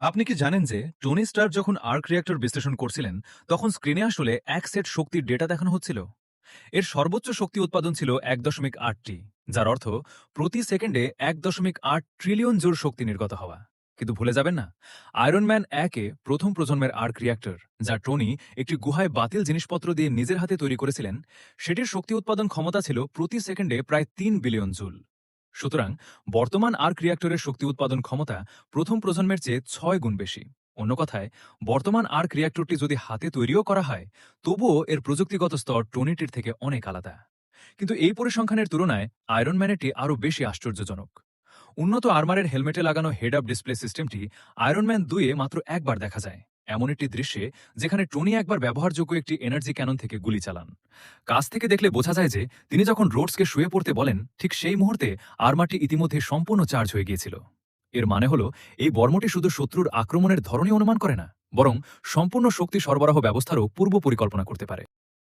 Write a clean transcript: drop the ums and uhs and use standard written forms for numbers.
আপনি কি জানেন যে টনি স্টার যখন আর্ক রিঅ্যাক্টর বিশ্লেষণ করছিলেন তখন স্ক্রিনে আসলে এক সেট শক্তির ডেটা দেখানো হচ্ছিল? এর সর্বোচ্চ শক্তি উৎপাদন ছিল 1.8টি, যার অর্থ প্রতি সেকেন্ডে 1.8 ট্রিলিয়ন জুল শক্তি নির্গত হওয়া। কিন্তু ভুলে যাবেন না, আয়রন ম্যান 1-এ প্রথম প্রজন্মের আর্ক রিঅ্যাক্টর, যা টনি একটি গুহায় বাতিল জিনিসপত্র দিয়ে নিজের হাতে তৈরি করেছিলেন, সেটির শক্তি উৎপাদন ক্ষমতা ছিল প্রতি সেকেন্ডে প্রায় 3 বিলিয়ন জুল। সুতরাং বর্তমান আর্ক রিঅ্যাক্টরের শক্তি উৎপাদন ক্ষমতা প্রথম প্রজন্মের চেয়ে 6 গুণ বেশি। অন্য কথায়, বর্তমান আর্ক রিঅ্যাক্টরটি যদি হাতে তৈরিও করা হয়, তবুও এর প্রযুক্তিগত স্তর টনিটির থেকে অনেক আলাদা। কিন্তু এই পরিসংখ্যানের তুলনায় আয়রন ম্যানেরটি আরও বেশি আশ্চর্যজনক। উন্নত আর্মারের হেলমেটে লাগানো হেড আপ ডিসপ্লে সিস্টেমটি আয়রন ম্যান 2-এ মাত্র একবার দেখা যায়, এমন একটি দৃশ্যে যেখানে টনি একবার ব্যবহারযোগ্য একটি এনার্জি ক্যানন থেকে গুলি চালান। কাছ থেকে দেখলে বোঝা যায় যে তিনি যখন রোডসকে শুয়ে পড়তে বলেন, ঠিক সেই মুহূর্তে আর্মারটি ইতিমধ্যে সম্পূর্ণ চার্জ হয়ে গিয়েছিল। এর মানে হলো, এই বর্মটি শুধু শত্রুর আক্রমণের ধরনই অনুমান করে না, বরং সম্পূর্ণ শক্তি সরবরাহ ব্যবস্থারও পূর্ব পরিকল্পনা করতে পারে।